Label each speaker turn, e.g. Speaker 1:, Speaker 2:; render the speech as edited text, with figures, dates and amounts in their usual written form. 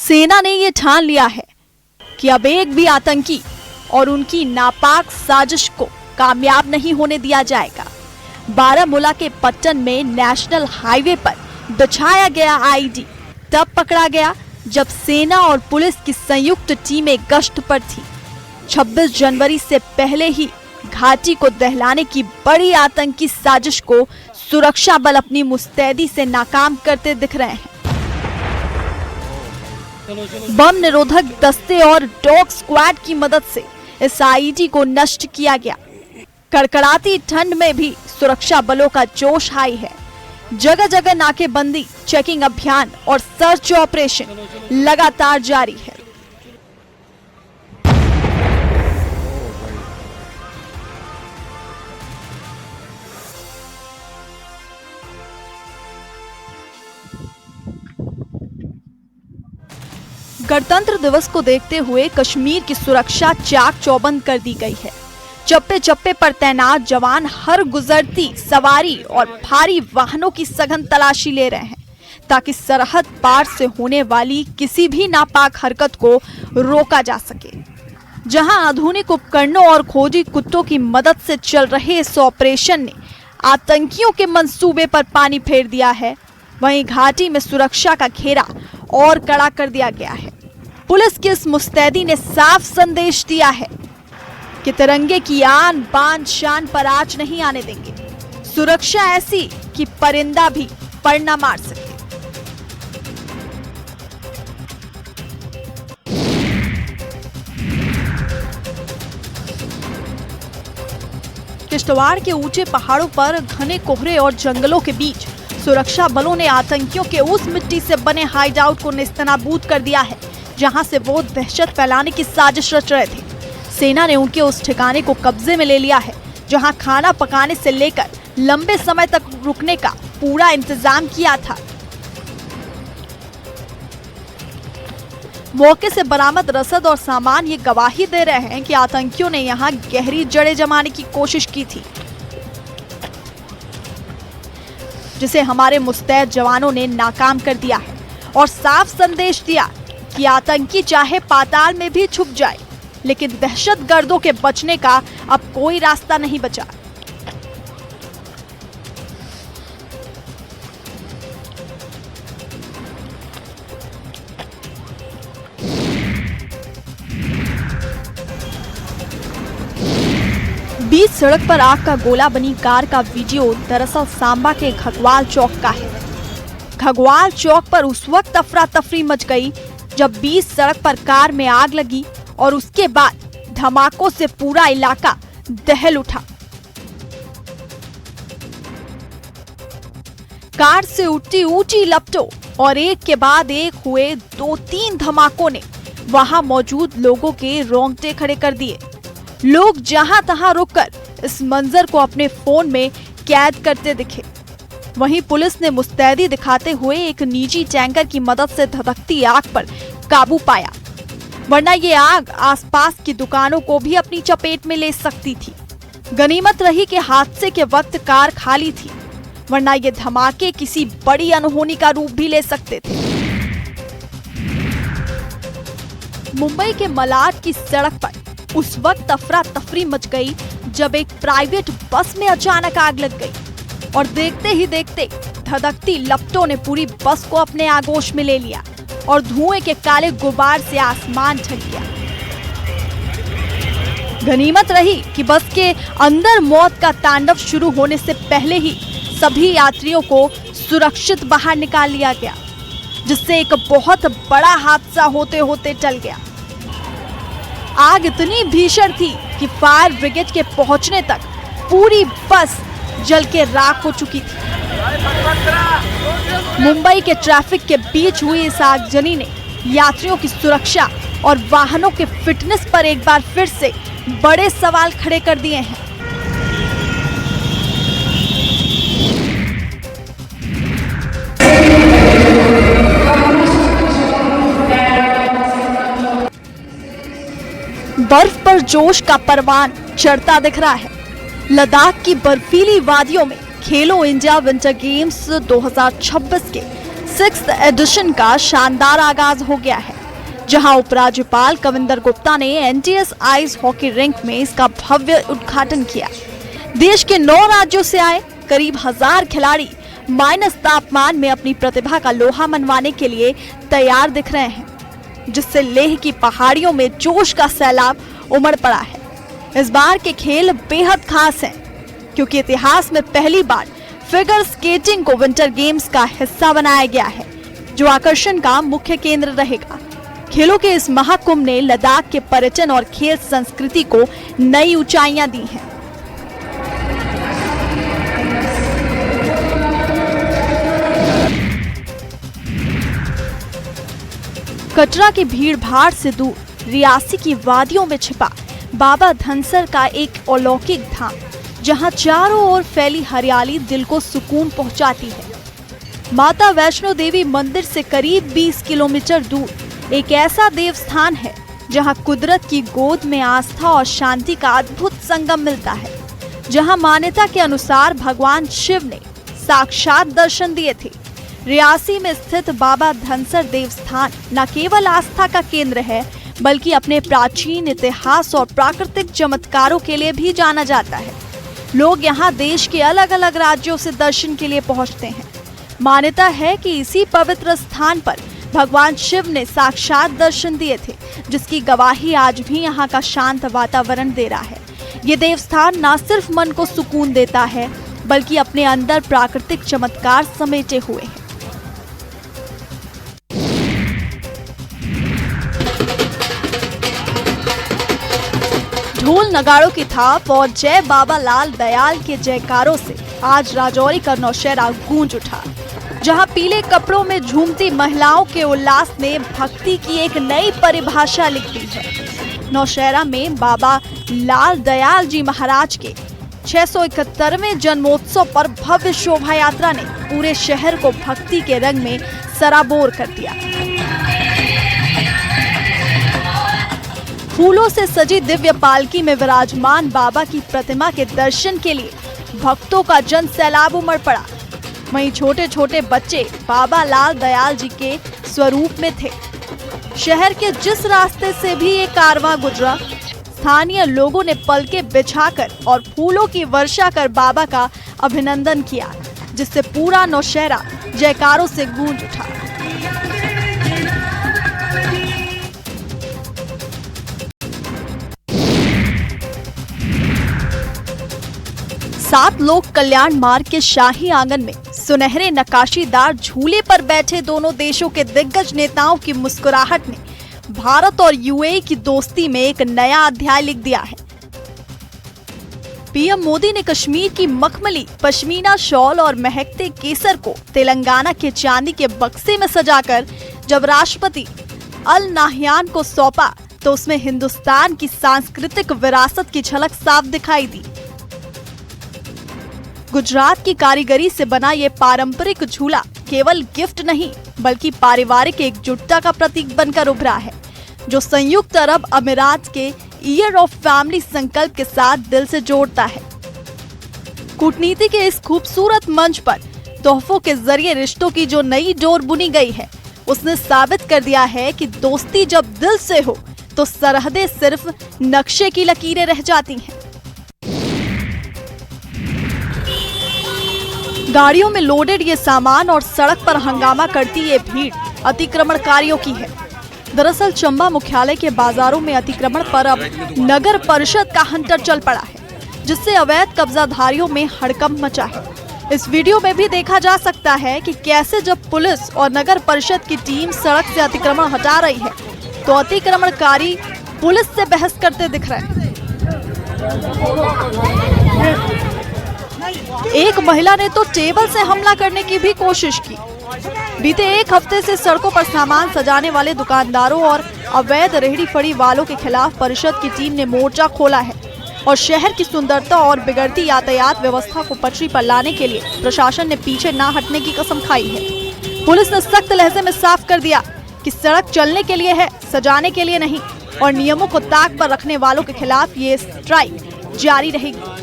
Speaker 1: सेना ने ये ठान लिया है कि अब एक भी आतंकी और उनकी नापाक साजिश को कामयाब नहीं होने दिया जाएगा। बारामूला के पट्टन में नेशनल हाईवे पर बिछाया गया आईडी तब पकड़ा गया जब सेना और पुलिस की संयुक्त टीमें गश्त पर थी। 26 जनवरी से पहले ही घाटी को दहलाने की बड़ी आतंकी साजिश को सुरक्षा बल अपनी मुस्तैदी से नाकाम करते दिख रहे हैं। बम निरोधक दस्ते और डॉग स्क्वाड की मदद से इस आईडी को नष्ट किया गया। कड़कड़ाती ठंड में भी सुरक्षा बलों का जोश हाई है। जगह जगह नाकेबंदी, चेकिंग अभियान और सर्च ऑपरेशन लगातार जारी है। गणतंत्र दिवस को देखते हुए कश्मीर की सुरक्षा चाक चौबंद कर दी गई है। चप्पे चप्पे पर तैनात जवान हर गुजरती सवारी और भारी वाहनों की सघन तलाशी ले रहे हैं ताकि सरहद पार से होने वाली किसी भी नापाक हरकत को रोका जा सके। जहां आधुनिक उपकरणों और खोजी कुत्तों की मदद से चल रहे इस ऑपरेशन ने आतंकियों के मंसूबे पर पानी फेर दिया है, वहीं घाटी में सुरक्षा का घेरा और कड़ा कर दिया गया है। पुलिस की इस मुस्तैदी ने साफ संदेश दिया है कि तिरंगे की आन बान शान पर आंच नहीं आने देंगे। सुरक्षा ऐसी कि परिंदा भी पर न मार सके। किश्तवाड़ के ऊंचे पहाड़ों पर घने कोहरे और जंगलों के बीच सुरक्षा बलों ने आतंकियों के उस मिट्टी से बने हाइडआउट को नेस्तनाबूद कर दिया है जहां से वो दहशत फैलाने की साजिश रच रहे थे। सेना ने उनके उस ठिकाने को कब्जे में ले लिया है जहां खाना पकाने से लेकर लंबे समय तक रुकने का पूरा इंतजाम किया था। मौके से बरामद रसद और सामान ये गवाही दे रहे हैं कि आतंकियों ने यहां गहरी जड़ें जमाने की कोशिश की थी, जिसे हमारे मुस्तैद जवानों ने नाकाम कर दिया है और साफ संदेश दिया कि आतंकी चाहे पाताल में भी छुप जाए, लेकिन दहशतगर्दों के बचने का अब कोई रास्ता नहीं बचा। बीच सड़क पर आग का गोला बनी कार का वीडियो दरअसल सांबा के घगवाल चौक का है। घगवाल चौक पर उस वक्त अफरा तफरी मच गई जब बीच सड़क पर कार में आग लगी और उसके बाद धमाकों से पूरा इलाका दहल उठा। कार से उठती ऊंची लपटों और एक के बाद एक हुए 2-3 धमाकों ने वहां मौजूद लोगों के रोंगटे खड़े कर दिए। लोग जहां तहां रुककर इस मंजर को अपने फोन में कैद करते दिखे। वहीं पुलिस ने मुस्तैदी दिखाते हुए एक निजी टैंकर की मदद से धधकती आग पर काबू पाया, वरना ये आग आसपास की दुकानों को भी अपनी चपेट में ले सकती थी। गनीमत रही कि हादसे के वक्त कार खाली थी, वरना ये धमाके किसी बड़ी अनहोनी का रूप भी ले सकते थे। मुंबई के मलाड की सड़क पर उस वक्त अफरा तफरी मच गई जब एक प्राइवेट बस में अचानक आग लग गई और देखते ही देखते धधकती लपटों ने पूरी बस को अपने आगोश में ले लिया और धुएं के काले गुबार से आसमान ढक गया। गनीमत रही कि बस के अंदर मौत का तांडव शुरू होने से पहले ही सभी यात्रियों को सुरक्षित बाहर निकाल लिया गया, जिससे एक बहुत बड़ा हादसा होते होते टल गया। आग इतनी भीषण थी कि फायर ब्रिगेड के पहुंचने तक पूरी बस जल के राख हो चुकी थी। मुंबई के ट्रैफिक के बीच हुई इस आगजनी ने यात्रियों की सुरक्षा और वाहनों के फिटनेस पर एक बार फिर से बड़े सवाल खड़े कर दिए हैं। बर्फ पर जोश का परवान चढ़ता दिख रहा है। लद्दाख की बर्फीली वादियों में खेलो इंडिया विंटर गेम्स 2026 के 6th एडिशन का शानदार आगाज हो गया है। जहां उपराज्यपाल कविंदर गुप्ता ने एनटीएस आइस हॉकी रिंक में इसका भव्य उद्घाटन किया। देश के 9 राज्यों से आए करीब 1000 खिलाड़ी माइनस तापमान में अपनी प्रतिभा का लोहा मनवाने के लिए तैयार दिख रहे हैं, जिससे लेह की पहाड़ियों में जोश का सैलाब उमड़ पड़ा है। इस बार के खेल बेहद खास हैं, क्योंकि इतिहास में पहली बार फिगर स्केटिंग को विंटर गेम्स का हिस्सा बनाया गया है, जो आकर्षण का मुख्य केंद्र रहेगा। खेलों के इस महाकुंभ ने लद्दाख के पर्यटन और खेल संस्कृति को नई ऊंचाइयां दी हैं। कटरा की भीड़ भाड़ से दूर रियासी की वादियों में छिपा बाबा धनसर का एक अलौकिक धाम, जहां चारों ओर फैली हरियाली दिल को सुकून पहुंचाती है। माता वैष्णो देवी मंदिर से करीब 20 किलोमीटर दूर एक ऐसा देवस्थान है जहां कुदरत की गोद में आस्था और शांति का अद्भुत संगम मिलता है। जहां मान्यता के अनुसार भगवान शिव ने साक्षात दर्शन दिए थे। रियासी में स्थित बाबा धनसर देवस्थान न केवल आस्था का केंद्र है, बल्कि अपने प्राचीन इतिहास और प्राकृतिक चमत्कारों के लिए भी जाना जाता है। लोग यहाँ देश के अलग अलग राज्यों से दर्शन के लिए पहुँचते हैं। मान्यता है कि इसी पवित्र स्थान पर भगवान शिव ने साक्षात दर्शन दिए थे, जिसकी गवाही आज भी यहाँ का शांत वातावरण दे रहा है। ये देवस्थान न सिर्फ मन को सुकून देता है, बल्कि अपने अंदर प्राकृतिक चमत्कार समेटे हुए है। ढोल नगाड़ों की थाप और जय बाबा लाल दयाल के जयकारों से आज राजौरी का नौशहरा गूंज उठा, जहां पीले कपड़ों में झूमती महिलाओं के उल्लास ने भक्ति की एक नई परिभाषा लिख दी है। नौशहरा में बाबा लाल दयाल जी महाराज के 671वें जन्मोत्सव पर भव्य शोभा यात्रा ने पूरे शहर को भक्ति के रंग में सराबोर कर दिया। फूलों से सजी दिव्य पालकी में विराजमान बाबा की प्रतिमा के दर्शन के लिए भक्तों का जन सैलाब उमड़ पड़ा। वहीं छोटे छोटे बच्चे बाबा लाल दयाल जी के स्वरूप में थे। शहर के जिस रास्ते से भी ये कारवां गुजरा, स्थानीय लोगों ने पलके बिछाकर और फूलों की वर्षा कर बाबा का अभिनंदन किया, जिससे पूरा नौशहरा जयकारों से गूंज उठा। सात लोक कल्याण मार्ग के शाही आंगन में सुनहरे नक्काशीदार झूले पर बैठे दोनों देशों के दिग्गज नेताओं की मुस्कुराहट ने भारत और यूएई की दोस्ती में एक नया अध्याय लिख दिया है। पीएम मोदी ने कश्मीर की मखमली पश्मीना शॉल और महकते केसर को तेलंगाना के चांदी के बक्से में सजाकर जब राष्ट्रपति अल नाहयान को सौंपा, तो उसमें हिंदुस्तान की सांस्कृतिक विरासत की झलक साफ दिखाई दी। गुजरात की कारीगरी से बना ये पारंपरिक झूला केवल गिफ्ट नहीं, बल्कि पारिवारिक एकजुटता का प्रतीक बनकर उभरा है, जो संयुक्त अरब अमीरात के ईयर ऑफ फैमिली संकल्प के साथ दिल से जोड़ता है। कूटनीति के इस खूबसूरत मंच पर तोहफों के जरिए रिश्तों की जो नई डोर बुनी गई है, उसने साबित कर दिया है कि दोस्ती जब दिल से हो तो सरहदें सिर्फ नक्शे की लकीरें रह जाती हैं। गाड़ियों में लोडेड ये सामान और सड़क पर हंगामा करती ये भीड़ अतिक्रमणकारियों की है। दरअसल चंबा मुख्यालय के बाजारों में अतिक्रमण पर अब नगर परिषद का हंटर चल पड़ा है, जिससे अवैध कब्जाधारियों में हड़कंप मचा है। इस वीडियो में भी देखा जा सकता है कि कैसे जब पुलिस और नगर परिषद की टीम सड़क से अतिक्रमण हटा रही है, तो अतिक्रमणकारी पुलिस से बहस करते दिख रहे हैं। एक महिला ने तो टेबल से हमला करने की भी कोशिश की। बीते एक हफ्ते से सड़कों पर सामान सजाने वाले दुकानदारों और अवैध रेहड़ी फड़ी वालों के खिलाफ परिषद की टीम ने मोर्चा खोला है और शहर की सुंदरता और बिगड़ती यातायात व्यवस्था को पटरी पर लाने के लिए प्रशासन ने पीछे ना हटने की कसम खाई है। पुलिस ने सख्त लहजे में साफ कर दिया कि सड़क चलने के लिए है, सजाने के लिए नहीं, और नियमों को ताक पर रखने वालों के खिलाफ ये स्ट्राइक जारी रहेगी।